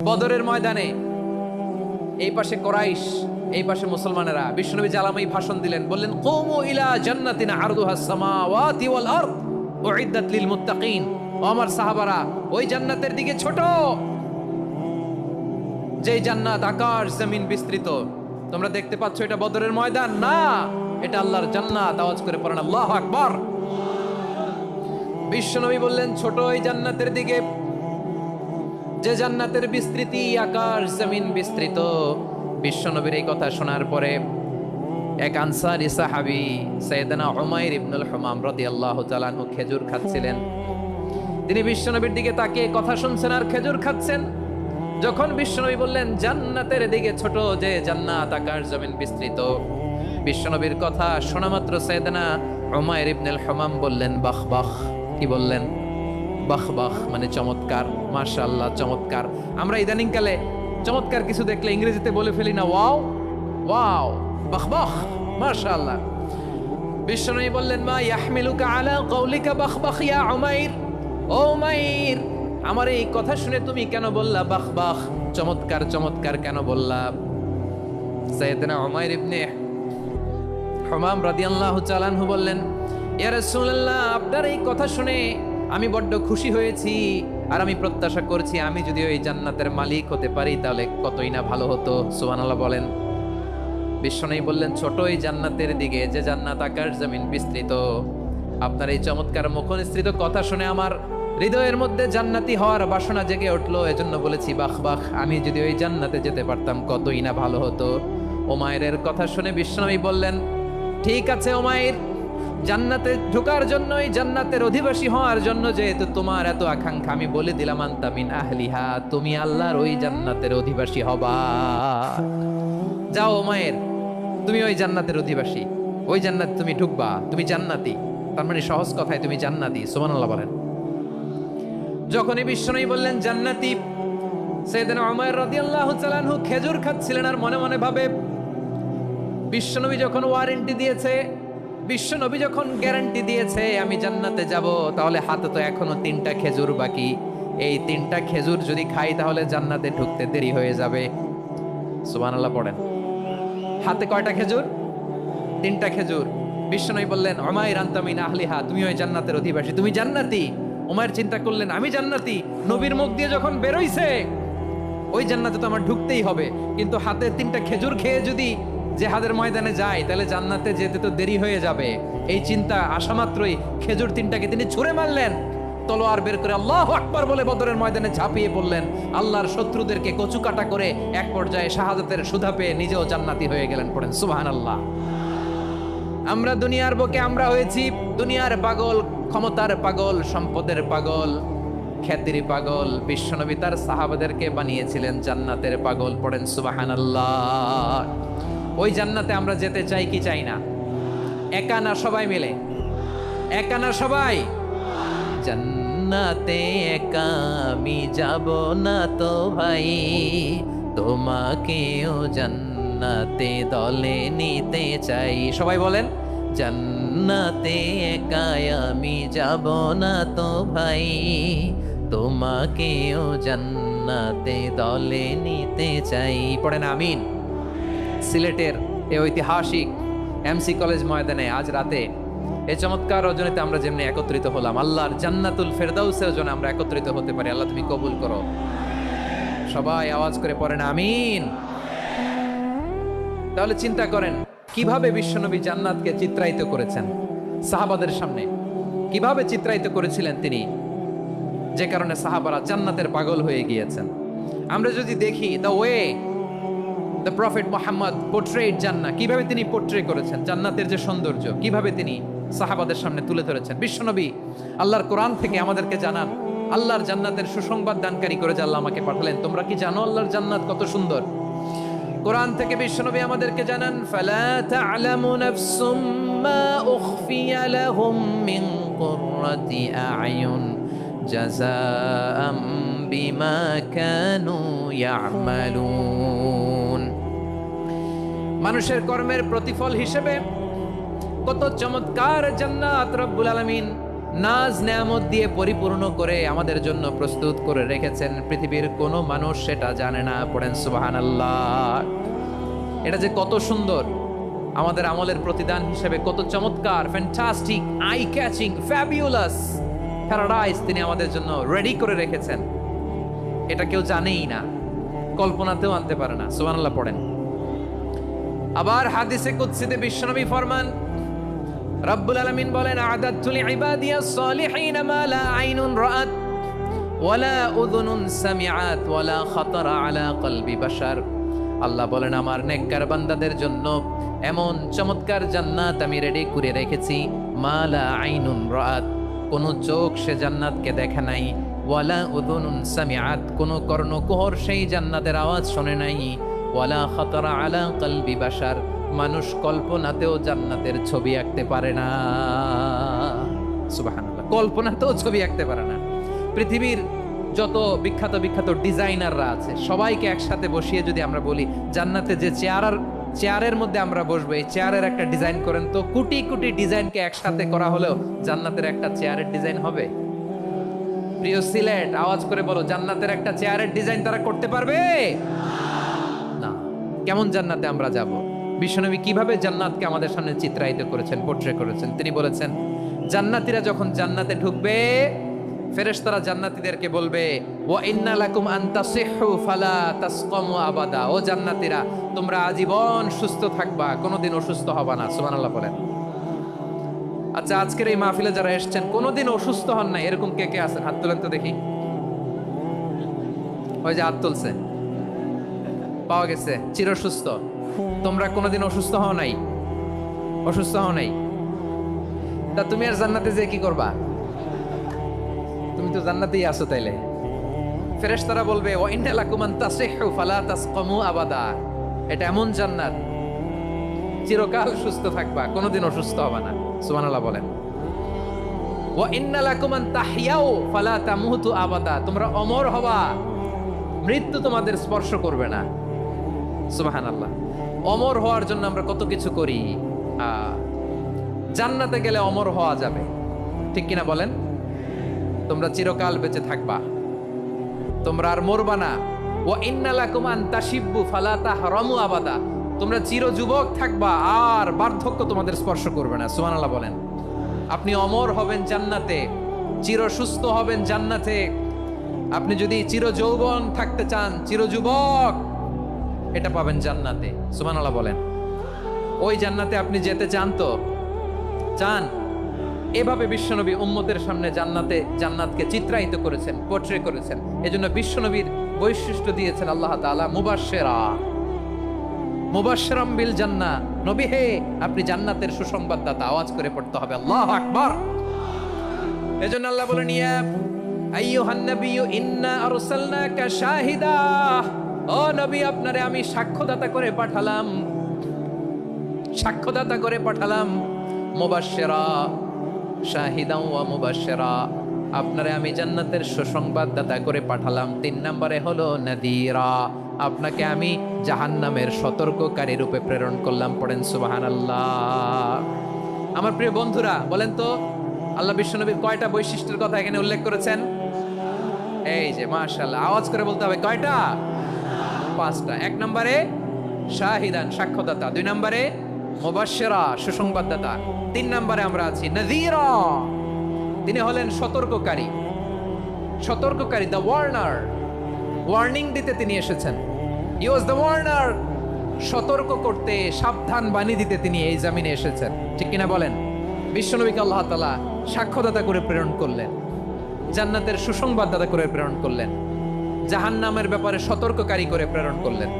বদরের ময়দানে এই পাশে কোরাইশ, এই পাশে মুসলমানেরা। বিশ্বনবী জালামাই ভাষণ দিলেন, বললেন কুমু ইলা জান্নাতিন আরদুহাস সামাওয়াতি ওয়াল আরদ উইদ্দাত লিল মুত্তাকিন। ও আমার সাহাবারা, ওই জান্নাতের দিকে ছোট, যে জান্নাত আকাশ জমিন বিস্তৃত। তোমরা দেখতে পাচ্ছ এটা বদরের ময়দান না, এটা আল্লাহর জান্নাত। আওয়াজ করে পড়েন আল্লাহু আকবার। বিশ্বনবী বললেন ছোট ওই জান্নাতের দিকে, যে জান্নাতের বিস্তৃতি আকাশ জমিন বিস্তৃত। বিশ্বনবীর এই কথা শোনার পরে এক আনসারী সাহাবী সাইয়েদনা উমাইর ইবনুল হুমাম রাদিয়াল্লাহু তাআলা আনহু খেজুর খাচ্ছিলেন। তিনি বিশ্বনবীর দিকে তাকিয়ে কথা শুনছেন আর খেজুর খাচ্ছেন। যখন বিশ্বনবী বললেন জান্নাতের দিকে ছোট, যে জান্নাত আকাশ জমিন বিস্তৃত, বিশ্বনবীর কথা শোনা মাত্র সাইয়েদনা উমাইর ইবনুল হুমাম বললেন বাহ বাহ। কি বললেন? বাহ বাহ মানে চমৎকার, মাশাআল্লাহ চমৎকার। আমরা ইদানিং কালে চমৎকার কিছু দেখলে ইংরেজিতে বলে ফেলি না ওয়াও ওয়াও, বাহ বাহ মাশাআল্লাহ। বিশ্বনবী বললেন মা ইয়াহমিলুকা আলা কওলিকা বাহ বাহ ইয়া উমাইর। ও উমাইর, আমার এই কথা শুনে তুমি কেন বললা বাহ বাহ, চমৎকার চমৎকার কেন বললা? সাইয়েদনা উমাইর ইবনে হুমাম রাদিয়াল্লাহু তাআলা আনহু বললেন ইয়া রাসূলুল্লাহ, আপনার এই কথা শুনে আমি বড্ড খুশি হয়েছি, আর আমি প্রত্যাশা করছি আমি যদি ওই জান্নাতের মালিক হতে পারি তাহলে কতই না ভালো হতো। সুবহানাল্লাহ বলেন। বিশ্বনবী বললেন ছোট এই জান্নাতের দিকে, যে জান্নাত আকাশ জমিন বিস্তৃত। আপনার এই চমৎকার মুখনিসৃত কথা শুনে আমার হৃদয়ের মধ্যে জান্নাতি হওয়ার বাসনা জেগে উঠলো, এজন্য বলেছি বাহ বাহ। আমি যদি ওই জান্নাতে যেতে পারতাম কতই না ভালো হতো। উমাইরের কথা শুনে বিশ্বনবী বললেন ঠিক আছে উমাইর, জান্নাতে ঢোকার জন্য, এই জান্নাতের অধিবাসী হওয়ার জন্য যেহেতু তোমার এত আকাঙ্ক্ষা, আমি বলে দিলাম আনতা মিন আহলিহা, তুমি আল্লাহর ওই জান্নাতের অধিবাসী হবা। যাও উমাইর, তুমি ওই জান্নাতের অধিবাসী, ওই জান্নাতে তুমি ঢুকবা, তুমি জান্নাতি। তার মানে সহজ কথায় তুমি জান্নাতি। সুবহানাল্লাহ বলেন। যখনই বিশ্বনবী বললেন জান্নাতি, সাইয়েদনা উমাইর রাদিয়াল্লাহু তাআলা আনহু খেজুর খাচ্ছিলেন আর মনে মনে ভাবে বিশ্বনবী যখন ওয়ারেন্টি দিয়েছে, বিশ্বনবী যখন গ্যারান্টি দিয়েছে আমি জান্নাতে যাব, তাহলে হাতে তো এখনো 3টা খেজুর বাকি। এই 3টা খেজুর যদি খাই তাহলে জান্নাতে ঢুকতে দেরি হয়ে যাবে। সুবহানাল্লাহ পড়েন। হাতে কয়টা খেজুর? 3টা খেজুর। বিশ্বনবী বললেন উমাইর আনতা মিন আহলিহা, তুমি ওই জান্নাতের অধিবাসী, তুমি জান্নাতি। উমাইর চিন্তা করলেন আমি জান্নাতি, নবীর মুখ দিয়ে যখন বেরোইছে ওই জান্নাতে তো আমার ঢুকতেই হবে, কিন্তু হাতে 3টা খেজুর খেয়ে যদি জিহাদের ময়দানে যায় তাহলে জান্নাতে যেতে তো দেরি হয়ে যাবে। এই চিন্তা আসা মাত্রই খেজুর 3টাকে তিনি ছুঁড়ে মারলেন, তলোয়ার বের করে আল্লাহু আকবার বলে বদরের ময়দানে ঝাঁপিয়ে পড়লেন। আল্লাহর শত্রুদেরকে কচুকাটা করে এক পর্যায়ে শাহাদাতের সুধা পেয়ে নিজেও জান্নাতি হয়ে গেলেন। পড়েন সুবহানাল্লাহ। আমরা দুনিয়ার বুকে আমরা হয়েছি দুনিয়ার পাগল, ক্ষমতার পাগল, সম্পদের পাগল, খ্যাতির পাগল। বিশ্বনবী তার সাহাবাদেরকে বানিয়েছিলেন জান্নাতের পাগল। পড়েন সুবহানাল্লাহ। ওই জান্নাতে আমরা যেতে চাই কি চাই না? একা না সবাই মিলে? একা না সবাই? জান্নাতে একা আমি যাব না তো ভাই, তোমাকেও জান্নাতে দলে নিতে চাই। সবাই বলেন জান্নাতে একা আমি যাব না তো ভাই, তোমাকেও জান্নাতে দলে নিতে চাই। পড়েন আমিন। সিলেটের এই ঐতিহাসিক এমসি কলেজ ময়দানে আজ রাতে এই চমৎকার রজনীতে আমরা যেমনি একত্রিত হলাম, আল্লাহর জান্নাতুল ফেরদাউসের জন্য আমরা একত্রিত হতে পারি। আল্লাহ তুমি কবুল করো। সবাই আওয়াজ করে পড়েন আমিন। তাহলে চিন্তা করেন কিভাবে বিশ্বনবী জান্নাতকে চিত্রায়িত করেছেন সাহাবাদের সামনে, কিভাবে চিত্রায়িত করেছিলেন তিনি, যে কারণে সাহাবারা জান্নাতের পাগল হয়ে গিয়েছেন। আমরা যদি দেখি the way the prophet Muhammad portrait জান্নাত, কিভাবে তিনি পোর্ট্রে করেছেন জান্নাতের যে সৌন্দর্য, কিভাবে তিনি সাহাবাদের সামনে তুলে ধরেছেন। বিশ্বনবী আল্লাহর কোরআন থেকে আমাদেরকে জানান আল্লাহর জান্নাতের সুসংবাদ দানকারী করে যে আল্লাহ আমাকে পাঠালেন। তোমরা কি জানো আল্লাহর জান্নাত কত সুন্দর? কোরআন থেকে বিশ্বনবী আমাদেরকে জানান ফালা তা'লামু নাফসুম মা উখফিয়া লাহুম মিন কুররাতি আ'য়ুন জাযাআম বিমা কানু ইয়া'মালুন। মানুষের কর্মের প্রতিফল হিসেবে কত চমৎকার জান্নাত রব্বুল আলামিন নাজ নেয়ামত দিয়ে পরিপূর্ণ করে আমাদের জন্য প্রস্তুত করে রেখেছেন, পৃথিবীর কোনো মানুষ সেটা জানে না। পড়েন সুবহানাল্লাহ। এটা যে কত সুন্দর, আমাদের আমলের প্রতিদান হিসেবে কত চমৎকার, fantastic, eye catching, fabulous paradise তিনি আমাদের জন্য রেডি করে রেখেছেন। এটা কেউ জানেই না, কল্পনাতেও আনতে পারে না। সুবহানাল্লাহ পড়েন। আবার হাদিসে কুদসিতে বিশ্বনবী ফরমান, রব্বুল আলামিন বলেন, আ'দাদতু লিইবাদিয়াস সালিহিন মা লা আইনুন রাআত ওয়ালা উযুনুন সামিআত ওয়ালা খাতারা আলা কলবি বাশার। আল্লাহ বলেন, আমার নেককার বান্দাদের জন্য এমন চমৎকার জান্নাত আমি রেডি করে রেখেছি, মা লা আইনুন রাআত, কোন চোখ সে জান্নাতকে দেখে নাই, ওয়ালা উযুনুন সামিআত, কোন কর্ণকুহর সেই জান্নাতের আওয়াজ শোনে নাই, ওয়ালা খাতারা আলা কলবি বাশার, মানুষ কল্পনাতেও জান্নাতের ছবি আঁকতে পারে না। সুবহানাল্লাহ, কল্পনাতেও ছবি আঁকতে পারে না। পৃথিবীর যত বিখ্যাত বিখ্যাত ডিজাইনাররা আছে সবাইকে একসাথে বসিয়ে যদি আমরা বলি জান্নাতে যে চেয়ারের মধ্যে আমরা বসবো, এই চেয়ারের একটা ডিজাইন করেন তো, কোটি কোটি ডিজাইনকে একসাথে করা হলেও জান্নাতের একটা চেয়ারের ডিজাইন হবে? প্রিয় সিলেট, আওয়াজ করে বলো, জান্নাতের একটা চেয়ারের ডিজাইন তারা করতে পারবে না। কেমন জান্নাতে আমরা যাব? বিশ্বনবী কিভাবে জান্নাতকে আমাদের সামনে চিত্রায়িত করেছেন, পোর্ট্রে করেছেন। তিনি বলেছেন, জান্নাতীরা যখন জান্নাতে ঢুকবে, ফেরেশতারা জান্নাতীদেরকে বলবে, ওয়া ইন্না লাকুম আন তাসিহু ফালা তাসকামু আবাদা, ও জান্নাতীরা তোমরা আজীবন সুস্থ থাকবা, কোনোদিন অসুস্থ হবা না। সুবহানাল্লাহ বলেন। আচ্ছা, আজকের এই মাহফিলে যারা এসেছেন কোনোদিন অসুস্থ হন না, এরকম কে কে আছেন? হাত তোলেন তো দেখি। ওই যে হাত তুলছে, পাওয়া গেছে, চির সুস্থ। তোমরা কোনোদিন অসুস্থ হও নাই? অসুস্থ হও নাই? তা তুমি আর জান্নাতে যে কি করবা? তুমি তো জান্নাতেই আছো তাইলে। ফেরেশতারা বলবে, ওয়া ইন্না লাকুম আন তাসিহু ফালা তাসকামু আবাদা, এটা এমন জান্নাত চিরকাল সুস্থ থাকবা, কোনোদিন অসুস্থ হবে না। সুবহানাল্লাহ বলেন। ওয়া ইন্না লাকুম আন তাহইয়াউ ফালা তামুতু আবাদা, তোমরা অমর হবা, মৃত্যু তোমাদের স্পর্শ করবে না। সুবহানাল্লাহ। অমর হওয়ার জন্য আমরা কত কিছু করি। জান্নাতে গেলে অমর হওয়া যাবে, ঠিক কিনা বলেন? তোমরা চিরকাল বেঁচে থাকবা, তোমরা আর মরবা না। ওয়া ইন্না লাকুম আন তাশিব্বু ফালা তাহরামু আবাদা, তোমরা চির যুবক থাকবা, আর বার্ধক্য তোমাদের স্পর্শ করবে না। সুবহানাল্লাহ বলেন। আপনি অমর হবেন জান্নাতে, চির সুস্থ হবেন জান্নাতে। আপনি যদি চির যৌবন থাকতে চান, চির যুবক, এটা পাবেন জান্নাতে। সুবহানাল্লাহ বলেন। ওই জান্নাতে আপনি যেতে চান তো? চান? এভাবে বিশ্বনবী উম্মতের সামনে জান্নাতকে চিত্রায়িত করেছেন, পোর্ট্রে করেছেন। এজন্য বিশ্বনবীর বৈশিষ্ট্য দিয়েছেন আল্লাহ তাআলা মুবাশশিরাম বিল জান্নাহ। নবী হে, আপনি জান্নাতের সুসংবাদদাতা। আওয়াজ করে পড়তে হবে আল্লাহু আকবার। এজন্য আল্লাহ বলেন, ইয়া আইয়ুহান নাবিয়্যু ইন্না আরসালনাকা শাহিদা, ও নবী আপনারে আমি সাক্ষ্যদাতা করে পাঠালাম, সাক্ষ্যদাতা করে পাঠালাম। মুবাশশিরা, শাহিদাও ওয়া মুবাশশিরা, আপনারে আমি জান্নাতের সুসংবাদদাতা করে পাঠালাম। 3 নম্বরে হলো নাদিরা, আপনাকে আমি জাহান্নামের সতর্ককারী রূপে প্রেরণ করলাম। পড়েন সুবহানাল্লাহ। আমার প্রিয় বন্ধুরা, বলেন তো আল্লাহ বিশ্বনবীর কয়টা বৈশিষ্ট্যের কথা এখানে উল্লেখ করেছেন? এই যে মাশাআল্লাহ, আওয়াজ করে বলতে হবে, কয়টা? 5টা। 1 নম্বরে শাহিদান, সাক্ষ্যদাতা। 2 নম্বরে মুবাশশিরা, সুসংবাদদাতা। 3 নম্বরে আমরা আছি নাযীরা, তিনি হলেন সতর্ককারী। সতর্ককারী, দ্য ওয়ার্নার, ওয়ার্নিং দিতে তিনি এসেছেন। হি ওয়াজ দ্য ওয়ার্নার, সতর্ক করতে, সাবধান বাণী দিতে তিনি এই জমিনে এসেছেন, ঠিক কিনা বলেন? বিশ্বনবীকে আল্লাহ তাআলা সাক্ষ্যদাতা করে প্রেরণ করলেন, জান্নাতের সুসংবাদদাতা করে প্রেরণ করলেন, জাহান্নামের ব্যাপারে সতর্ককারী করে প্রেরণ করলেন।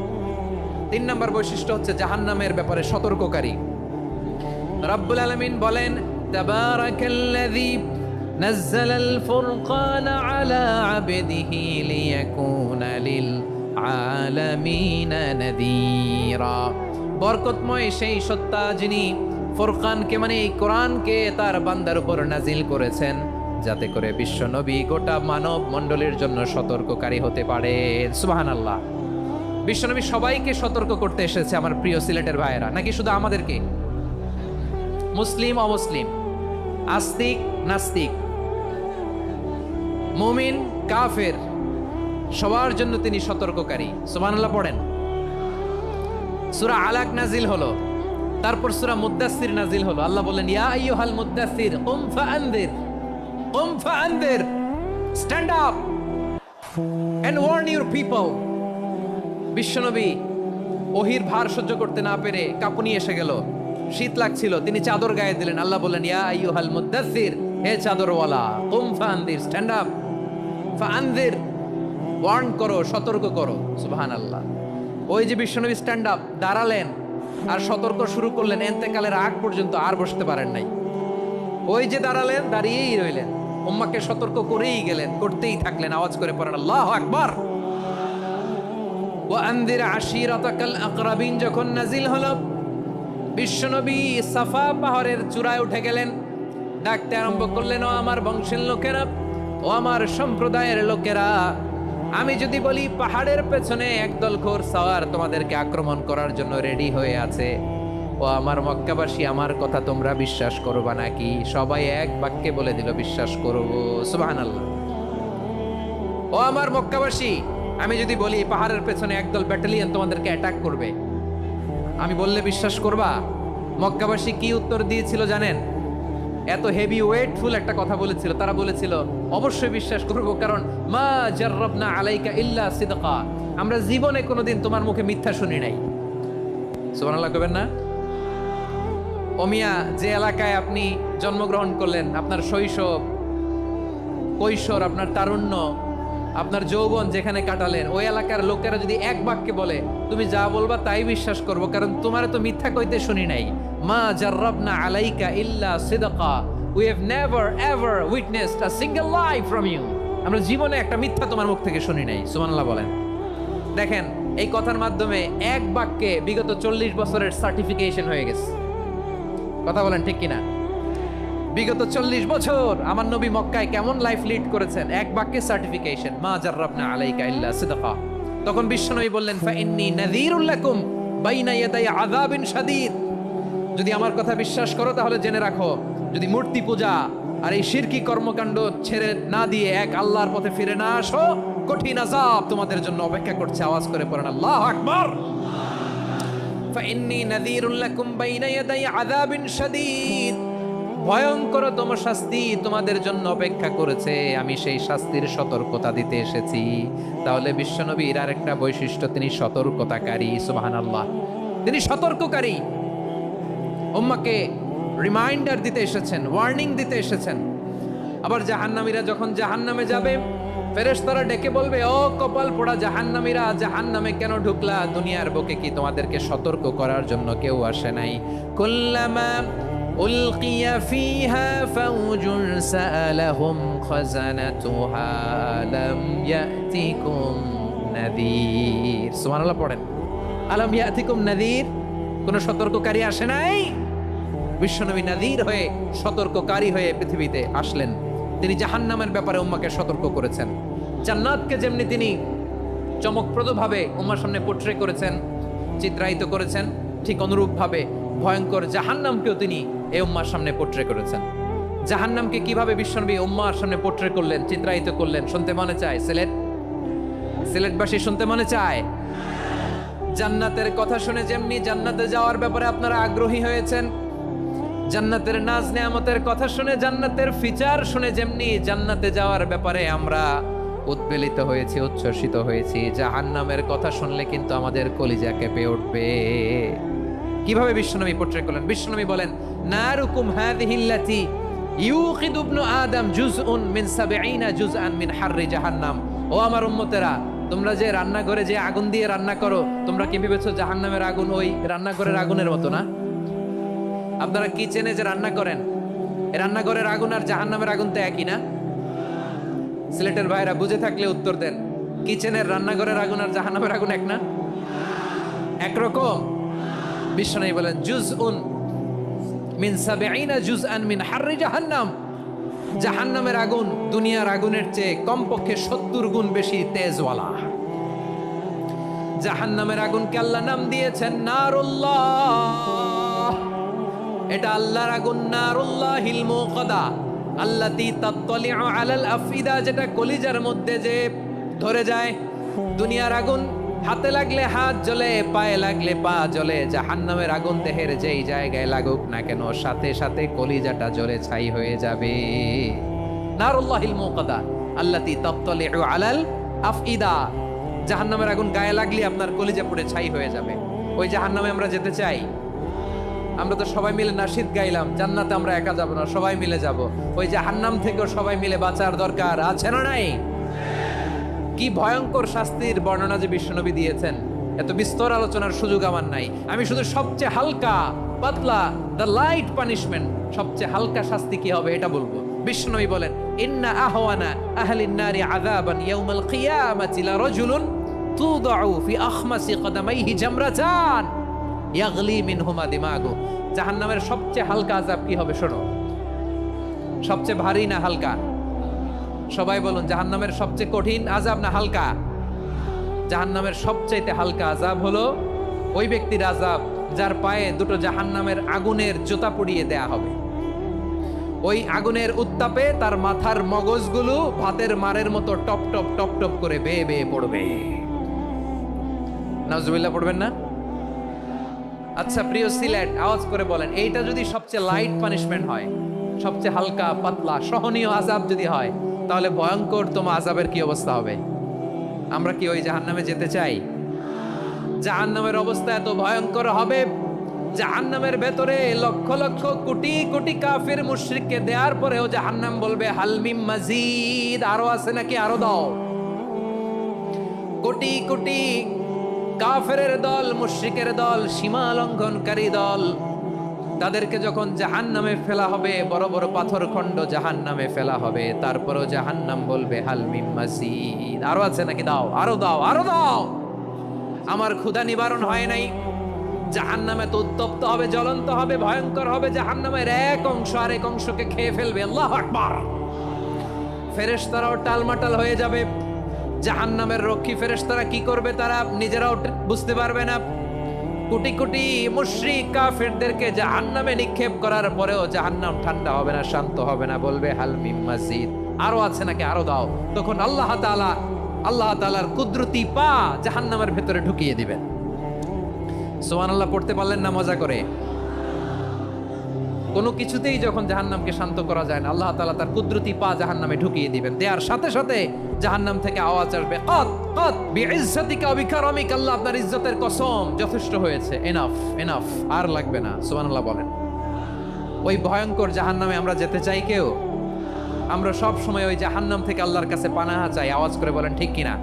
3 নম্বর বৈশিষ্ট্য হচ্ছে জাহান্নামের ব্যাপারে সতর্ককারী। রব্বুল আলামিন বলেন, তাবারাকাল্লাযী নাযালাল ফুরকানা আলা আবদিহি লিয়াকুনা লিল আলামিনা নাযীরা, বরকতময় সেই সত্তা যিনি ফুরকানকে, মানে এই কোরআনকে তার বান্দার উপর নাজিল করেছেন, যাতে করে বিশ্ব নবী গোটা মানব মণ্ডলীর জন্য সতর্ককারী হতে পারে। সুবহানাল্লাহ। বিশ্বনবী সবাইকে সতর্ক করতে এসেছে, আমার প্রিয় সিলেটের ভাইয়েরা, নাকি শুধু আমাদেরকে? মুসলিম অমুসলিম, আস্তিক নাস্তিক, মুমিন, কাফের, সবার জন্য তিনি সতর্ককারী। সুবহানাল্লাহ পড়েন। সূরা আলাক নাজিল হলো, তারপর সূরা মুদ্দাসসির নাজিল হলো। আল্লাহ বলেন, ইয়া আইয়ুহাল মুদ্দাসসির কুম ফাআনদির, কুম ফাআনদির, stand up and warn your people. বিশ্বনবী ওহির ভার সহ্য করতে না পেরে কাঁপুনি এসে গেল, শীত লাগছিল, তিনি চাদর গায়ে দিলেন। আল্লাহ বলেন, ইয়া আইয়ুহাল মুদ্দাসসির, হে চাদরওয়ালা, কুম ফাআনদির, স্ট্যান্ড আপ, ফাআনদির, ওয়ার্ন করো, সতর্ক করো। সুবহানাল্লাহ। ওই যে বিশ্বনবী স্ট্যান্ড আপ, দাঁড়ালেন আর সতর্ক শুরু করলেন, এন্তেকালের আগ পর্যন্ত আর বসতে পারেন নাই। ওই যে দাঁড়ালেন, দাঁড়িয়েই রইলেন, উম্মাকে সতর্ক করেই গেলেন, করতেই থাকলেন। আওয়াজ করে পড়েন আল্লাহু আকবার। ওয়া আনদির আশিরাতাকাল আকরাবিন যখন নাজিল হলো, বিশ্বনবী সাফা পাহাড়ের চূড়ায় উঠে গেলেন, ডাকতে আরম্ভ করলেন, ও আমার বংশের লোকেরা, ও আমার সম্প্রদায়ের লোকেরা, আমি যদি বলি পাহাড়ের পেছনে একদল ঘোড়সাওয়ার তোমাদেরকে আক্রমণ করার জন্য রেডি হয়ে আছে, ও আমার মক্কাবাসী, আমার কথা তোমরা বিশ্বাস করবা নাকি? সবাই এক বাক্যে বলে দিল, বিশ্বাস করব। সুবহানাল্লাহ। ও আমার মক্কাবাসী, আমি যদি বলি পাহাড়ের পেছনে একদল ব্যাটালিয়ন তোমাদেরকে অ্যাটাক করবে, আমি বললে বিশ্বাস করবা? মক্কাবাসী কি উত্তর দিয়েছিল জানেন? এত হেভি ওয়েটফুল একটা কথা বলেছিল। তারা বলেছিল, অবশ্যই বিশ্বাস করব, কারণ মা জাররাবনা আলাইকা ইল্লা সিদকা, আমরা জীবনে কোনোদিন তোমার মুখে মিথ্যা শুনি নাই। সুবহানাল্লাহ কইবেন না? ওমিয়া, যে এলাকায় আপনি জন্মগ্রহণ করলেন, আপনার শৈশব, কৈশোর, আপনার তারুণ্য, আপনার যৌবন যেখানে কাটালেন, ওই এলাকার লোকেরা যদি এক বাক্যে বলে তুমি যা বলবা তাই বিশ্বাস করব, কারণ তোমার তো মিথ্যা কইতে শুনি নাই। মা জাররাবনা আলাইকা ইল্লা সিদকা, we have never ever witnessed a single lie from you, আমরা জীবনে একটা মিথ্যা তোমার মুখ থেকে শুনি নাই। সুবহানাল্লাহ বলেন। দেখেন, এই কথার মাধ্যমে এক বাক্যে বিগত 40 বছরের সার্টিফিকেশন হয়ে গেছে। কথা বলেন ঠিক কিনা? বিগত 40 বছর আমার নবী মক্কায় কেমন লাইফ লিড করেছেন, এক বাক্যে সার্টিফিকেশন, মা জাররাবনা আলাইকা ইল্লা সিদকা। তখন বিশ্বনবী বললেন, ফাইন্নী নাযীরুল লাকুম বাইনা ইয়াদাই আযাবিন শাদীদ, যদি আমার কথা বিশ্বাস করো তাহলে জেনে রাখো, যদি মূর্তি পূজা আর এই শিরকি কর্মকাণ্ড ছেড়ে না দিয়ে এক আল্লাহর পথে ফিরে না আসো, কঠিন আযাব তোমাদের জন্য অপেক্ষা করছে। আওয়াজ করে পড়েন আল্লাহু আকবার। ফাইন্নী নাযীরুল লাকুম বাইনা ইয়াদাই আযাবিন শাদীদ, ভয়ঙ্করতম শাস্তি তোমাদের জন্য অপেক্ষা করেছে, আমি সেই শাস্তির সতর্কতা দিতে এসেছি। তাহলে বিশ্বনবীর আরেকটা বৈশিষ্ট্য, তিনি সতর্কতাকারী। সুবহানাল্লাহ, তিনি সতর্ককারী, উম্মাকে রিমাইন্ডার দিতে এসেছেন, ওয়ার্নিং দিতে এসেছেন। আবার জাহান্নামীরা যখন জাহান্নামে যাবে, ফেরেশতারা ডেকে বলবে, ও কপাল পোড়া জাহান্নামীরা, জাহান্নামে কেন ঢুকলা? দুনিয়ার বুকে কি তোমাদেরকে সতর্ক করার জন্য কেউ আসে নাই? কুল্লামা উলকিয়া ফিহা ফাউজুন সাআলাহুম খাযানাতুহা আলাম ইয়াতিকুম নাযীর। সুবহানাল্লাহ পড়েন। আলাম ইয়াতিকুম নাযীর, কোন সতর্ককারী আসে নাই? বিশ্বনবী নাযীর হয়ে, সতর্ককারী হয়ে পৃথিবীতে আসলেন। তিনি জাহান্নামের ব্যাপারে উম্মাকে সতর্ক করেছেন। জান্নাতকে যেমনি তিনি চমকপ্রদভাবে উম্মার সামনে পোট্রে করেছেন, চিত্রায়িত করেছেন, ঠিক অনুরূপভাবে ভয়ঙ্কর জাহান্নামকেও তিনি এই উম্মার সামনে পোট্রে করেছেন। জাহান্নামকে কিভাবে বিশ্বনবী উম্মার সামনে পোট্রে করলেন, চিত্রায়িত করলেন, শুনতে মনে চায়? সিলেটবাসী শুনতে মনে চায়? জান্নাতের কথা শুনে যেমনি জান্নাতে যাওয়ার ব্যাপারে আপনারা আগ্রহী হয়েছেন, জান্নাতের নাজ নেয়ামতের কথা শুনে, জান্নাতের ফিচার শুনে যেমনি জান্নাতে যাওয়ার ব্যাপারে আমরা উদ্বেলিত হয়েছি, উচ্ছ্বসিত হয়েছি, জাহান্নামের কথা শুনলে কিন্তু আমাদের কলিজা কেঁপে উঠবে। কিভাবে বিশ্বনবী পোট্রে করলেন? বিশ্বনবী বলেন, নারুকুম হাযিহিল্লাতী ইউকিদু ইবনু আদম জুজউন মিন ৭০ জুজআন মিন হাররি জাহান্নাম। ও আমার উম্মতেরা, তোমরা যে রান্নাঘরে যে আগুন দিয়ে রান্না করো, তোমরা কি ভেবেছো জাহান্নামের আগুন ওই রান্নাঘরের আগুনের মতো না? আপনারা কিচেনে যে রান্না করেন, রান্নাঘরের আগুন আর জাহান্নামের আগুন তো একই না? সিলেটের ভাইরা বুঝে থাকলে উত্তর দেন। কিচেনের রান্নাঘরের আগুন আর জাহান্নামের আগুন এক না? একরকম? বিশ্বনবী বলেন, জুজউন মিন ৭০ জুজআন মিন হাররি জাহান্নাম, জাহান্নামের আগুন দুনিয়ার আগুনের চেয়ে কমপক্ষে ৭০ গুণ বেশি তেজওয়ালা। জাহান্নামের আগুনকে আল্লাহ নাম দিয়েছেন নারুল্লাহ। এটা আল্লাহর আগুন, নারুল্লাহিল মুকাদা, আল্লাতী তাত্তালিউ আলাল আফইদা, যেটা কলিজার মধ্যে যে ধরে যায়। দুনিয়ার আগুন হাতে লাগলে হাত জ্বলে, পায়ে লাগলে পা জ্বলে, জাহান্নামের আগুন দেহের যেই জায়গায় লাগুক না কেন সাথে সাথে কলিজাটা জ্বলে ছাই হয়ে যাবে। নারুল্লাহিল মুকাদা আল্লাতী তাত্তালিউ আলাল আফইদা, জাহান্নামের আগুন গায়ে লাগলে আপনার কলিজা পুড়ে ছাই হয়ে যাবে। ওই জাহান্নামে আমরা যেতে চাই? আমরা তো সবাই মিলে নাশিদ গাইলাম, জান্নাতে আমরা একা যাব না, সবাই মিলে যাব। ওই জাহান্নাম থেকেও সবাই মিলে বাঁচার দরকার আছে না নাই? কি ভয়ঙ্কর শাস্তির বর্ণনা যে বিশ্বনবী দিয়েছেন, এত বিস্তর আলোচনার সুযোগ আমার নাই। আমি শুধু সবচেয়ে হালকা পাতলা, দ্য লাইট পানিশমেন্ট, সবচেয়ে হালকা শাস্তি কি হবে এটা বলবো। বিশ্বনবী বলেন, ইন্না আহওয়ানা আহলিন নারি আযাবান ইয়াউমাল কিয়ামাতি লা রাজুলুন তুদাউ ফি আখমাসি কদামাইহি জামরাতান ইয়াগলি মিনহুমা দিমাগু। জাহান্নামের সবচেয়ে হালকা আযাব কি হবে শোনো। সবচেয়ে ভারী না হালকা? সবাই বলুন, জাহান্নামের সবচেয়ে কঠিন আযাব না হালকা? জাহান্নামের সবচাইতে হালকা আযাব হলো ওই ব্যক্তির আযাব যার পায়ে দুটো জাহান্নামের আগুনের জুতা পরিয়ে দেয়া হবে। ওই আগুনের উত্তাপে তার মাথার মগজগুলো ভাতের মারের মতো টপ টপ টপ টপ করে বেয়ে বেয়ে পড়বে। নাউজুবিল্লাহ পড়বেন না? আচ্ছা প্রিয় সিলেট, আওয়াজ করে বলেন, এইটা যদি সবচেয়ে লাইট পানিশমেন্ট হয়, সবচেয়ে হালকা পাতলা সহনীয় আযাব যদি হয়, তাহলে ভয়ঙ্কর তোমার আযাবের কি অবস্থা হবে? আমরা কি ওই জাহান্নামে যেতে চাই? জাহান্নামের অবস্থা এত ভয়ঙ্কর হবে, জাহান্নামের ভেতরে লক্ষ লক্ষ কোটি কোটি কাফির মুশরিককে দেওয়ার পরেও জাহান্নাম বলবে হাল মিন মাজিদ, আরো আছে নাকি, আরো দাও। কোটি কোটি কাফেরের দল, মুশরিকের দল, সীমা লঙ্ঘনকারী দল, তাদেরকে যখন জাহান্নামে ফেলা হবে, বড় বড় পাথর খণ্ড জাহান্নামে ফেলা হবে, তারপরও জাহান্নাম বলবে হাল মিন মাজিদ, আরো আছে নাকি, দাও, আরো দাও, আরো দাও। আমার ক্ষুধা নিবারণ হয় নাই। জাহান্নামে তো উত্তপ্ত হবে, জ্বলন্ত হবে, ভয়ঙ্কর হবে। জাহান্নামের এক অংশ আরেক অংশকে খেয়ে ফেলবে। আল্লাহু আকবার। ফেরেশতারাও টালমাটাল হয়ে যাবে। জাহান্নামের রক্ষী ফেরেশতারা কি করবে তারা নিজেরাও বুঝতে পারবে না। কোটি কোটি মুশরিক কাফেরদেরকে জাহান্নামে নিক্ষেপ করার পরেও জাহান্নাম ঠান্ডা হবে না, শান্ত হবে না, বলবে হাল মিন মাজিদ, আরো আছে নাকি, আরো দাও। তখন আল্লাহ তাআলার কুদরতি পা জাহান্নামের ভেতরে ঢুকিয়ে দিবেন। সুবহানাল্লাহ পড়তে পারলেন না মজা করে? কোনো কিছুতেই যখন জাহান্নামকে শান্ত করা যায় না, আল্লাহ তাআলা তার কুদরতি পা জাহান্নামে ঢুকিয়ে দিবেন। দেয়ার সাথে সাথে জাহান্নাম থেকে আওয়াজ আসবে, কত কত বিইজ্জাতিকা ওয়া বিকারামিকা, আল্লাহ আপনার ইজ্জতের কসম, যথেষ্ট হয়েছে, এনাফ এনাফ, আর লাগবে না। সুবহানাল্লাহ বলেন। ওই ভয়ঙ্কর জাহান্নামে আমরা যেতে চাই কেউ? আমরা সব সময় ওই জাহান্নাম থেকে আল্লাহর কাছে পানাহ চাই। আওয়াজ করে বলেন ঠিক কিনা?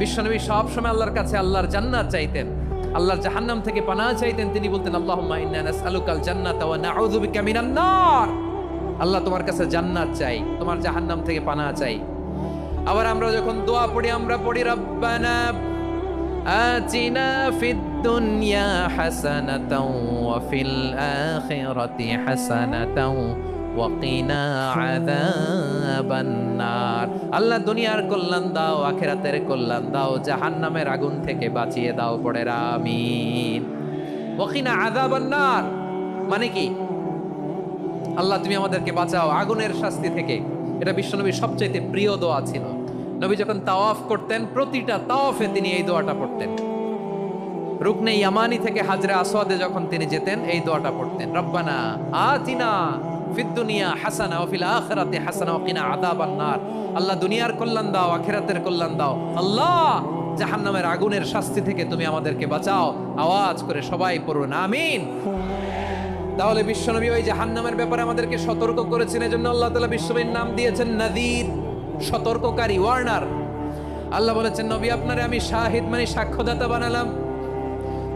বিশ্বনবী সব সময় আল্লাহর কাছে আল্লাহর জান্নাত চাইতেন, আল্লাহর জাহান্নাম থেকে পানাহ চাইতেন। তিনি বলতেন, আল্লাহুম্মা ইন্না নাসআলুকাল জান্নাতা ওয়া নাউযু বিকা মিনান নার। আল্লাহ তোমার কাছে জান্নাত চাই, তোমার জাহান্নাম থেকে পানাহ চাই। আবার আমরা যখন দোয়া পড়ি, আমরা পড়ি রব্বানা আতিনা ফিদ দুনিয়া হাসানাতাও ওয়া ফিল আখিরাতি হাসানাতাও ওয়া কিনা আযাবান নার। আল্লাহ দুনিয়ার কল্যাণ দাও, আখিরাতের কল্যাণ দাও, জাহান্নামের আগুন থেকে বাঁচিয়ে দাও, পড়ে আমিন। ওয়া কিনা আযাবান নার মানে কি? আল্লাহ তুমি আমাদেরকে বাঁচাও আগুনের শাস্তি থেকে। এটা বিশ্বনবীর সবচেয়ে প্রিয় দোয়া ছিল। নবী যখন তাওয়াফ করতেন, প্রতিটা তাওয়াফে তিনি এই দোয়াটা পড়তেন। রুকনে ইয়ামানি থেকে হাজরে আসওয়াদে যখন তিনি যেতেন, এই দোয়াটা পড়তেন, রব্বানা আতিনা ফিদ দুনিয়া হাসানা ওয়া ফিল আখিরাতি হাসানা ওয়া কিনা আযাবান নার। আল্লাহ দুনিয়ার কল্যাণ দাও, আখিরাতের কল্যাণ দাও। আল্লাহ জাহান্নামের আগুনের শাস্তি থেকে তুমি আমাদেরকে বাঁচাও। আওয়াজ করে সবাই পড়ুন আমিন। তাহলে বিশ্বনবী ওই জাহান্নামের ব্যাপারে আমাদেরকে সতর্ক করেছেন। এজন্য আল্লাহ তাআলা বিশ্বনবীর নাম দিয়েছেন নাযীর, সতর্ককারী, ওয়ার্নার। আল্লাহ বলেছেন, নবী আপনারে আমি শাহিদ মানে সাক্ষ্যদাতা বানালাম,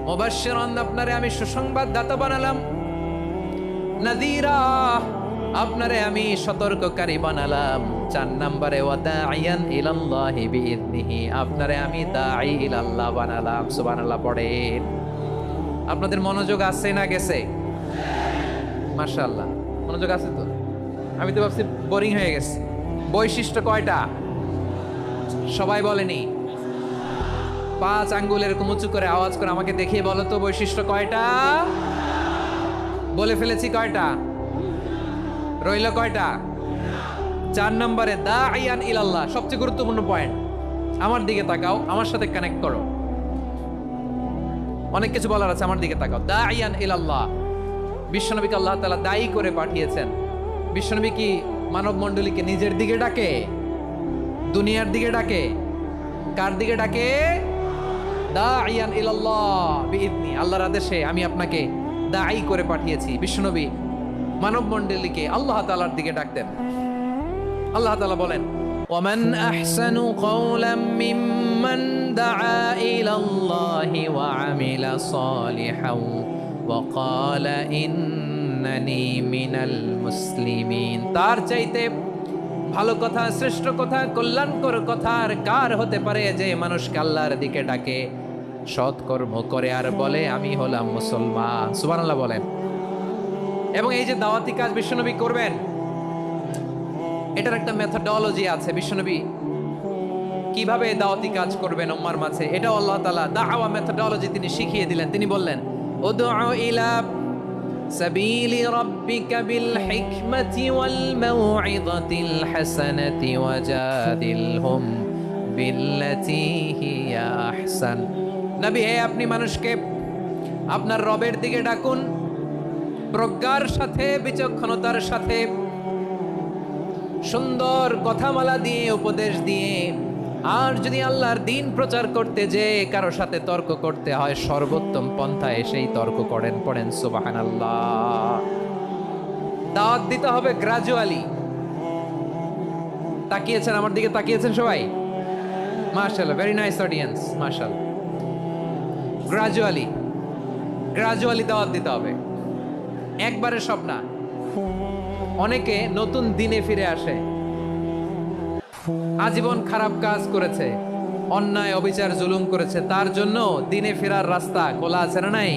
মুবাশশিরান আপনারে আমি সুসংবাদদাতা বানালাম, নাযীরা আপনারে আমি সতর্ককারী বানালাম। 4 নম্বরে ওয়া দাঈয়ান ইলাল্লাহি বিইذনিহি, আপনারে আমি দাঈ ইলাল্লাহ বানালাম। সুবহানাল্লাহ পড়েন। আপনাদের মনোযোগ আছে না গেছে? মাশাআল্লাহ মনোযোগ আছে তো? আমি তো ভাবছি বোরিং হয়ে গেছে। বৈশিষ্ট্য কয়টা সবাই বলেনি? 5 আঙ্গুল এরকম উঁচু করে আওয়াজ করে আমাকে দেখিয়ে বলো তো বৈশিষ্ট্য কয়টা? বলে ফেলেছি কয়টা? রইল কয়টা? 4 নম্বরে দাঈয়ান ইলাল্লাহ, সবচেয়ে গুরুত্বপূর্ণ পয়েন্ট। আমার দিকে তাকাও, আমার সাথে কানেক্ট করো। অনেক কিছু বলার আছে, আমার দিকে তাকাও। দাঈয়ান ইলাল্লাহ, বিশ্বনবীকে আল্লাহ তাআলা দায়ী করে পাঠিয়েছেন। বিশ্বনবী কি মানব মণ্ডলীকে নিজের দিকে ডাকে, দুনিয়ার দিকে ডাকে? কার দিকে ডাকে? দাঈয়ান ইলাল্লাহ বিইذনি, আল্লাহর আদেশে আমি আপনাকে দায়ী করে পাঠিয়েছি। বিশ্বনবী মানব মণ্ডলীকে আল্লাহ তাআলার দিকে ডাকতেন। আল্লাহ তাআলা বলেন, ওয়ামান আহসানু কাওলাম মিম্মান দাআ ইলাল্লাহি ওয়া আমিলা সালিহান ওয়া ক্বালা ইন্নানি মিনাল মুসলিমিন। তার চাইতে ভালো কথা, শ্রেষ্ঠ কথা, কল্যাণকর কথা আর কার হতে পারে যে মানুষকে আল্লাহর দিকে ডাকে, সৎকর্ম করে আর বলে আমি হলাম মুসলমান। সুবহানাল্লাহ বলেন। এবং এই যে দাওয়াতি কাজ বিশ্বনবী করবেন, এটার একটা মেথডোলজি আছে। বিশ্বনবী কিভাবে দাওয়াতি কাজ করবেন উম্মার মাঝে, এটাও আল্লাহ তাআলা দাওয়া মেথডোলজি তিনি শিখিয়ে দিলেন। তিনি বললেন, উদউ ইলা সাবিলি রাব্বিকা বিল হিকমাতি ওয়াল মাউইযাতিল হাসানাতি ওয়াজাদিলহুম বিল্লাতী হিয়া আহসান। নবী, হে আপনি মানুষকে আপনার রবের দিকে ডাকুন প্রজ্ঞার সাথে, বিচক্ষণতার সাথে, সুন্দর কথামালা দিয়ে, উপদেশ দিয়ে। আর যদি আল্লাহর দ্বীন প্রচার করতে যে কারো সাথে তর্ক করতে হয়, সর্বোত্তম পন্থায় সেই তর্ক করেন। পড়েন সুবহানাল্লাহ। দাওয়াত দিতে হবে গ্রাজুয়ালি। তাকিয়েছেন আমার দিকে, তাকিয়েছেন সবাই? মাশাআল্লাহ, ভেরি নাইস অডিয়েন্স, মাশাআল্লাহ। গ্রাজুয়ালি দাওয়াত দিতে হবে, একবারে সব না। অনেকে নতুন দিনে ফিরে আসে, আজীবন খারাপ কাজ করেছে, অন্যায় অবিচার জুলুম করেছে, তার জন্য দিনে ফেরার রাস্তা খোলা আছে না নাই?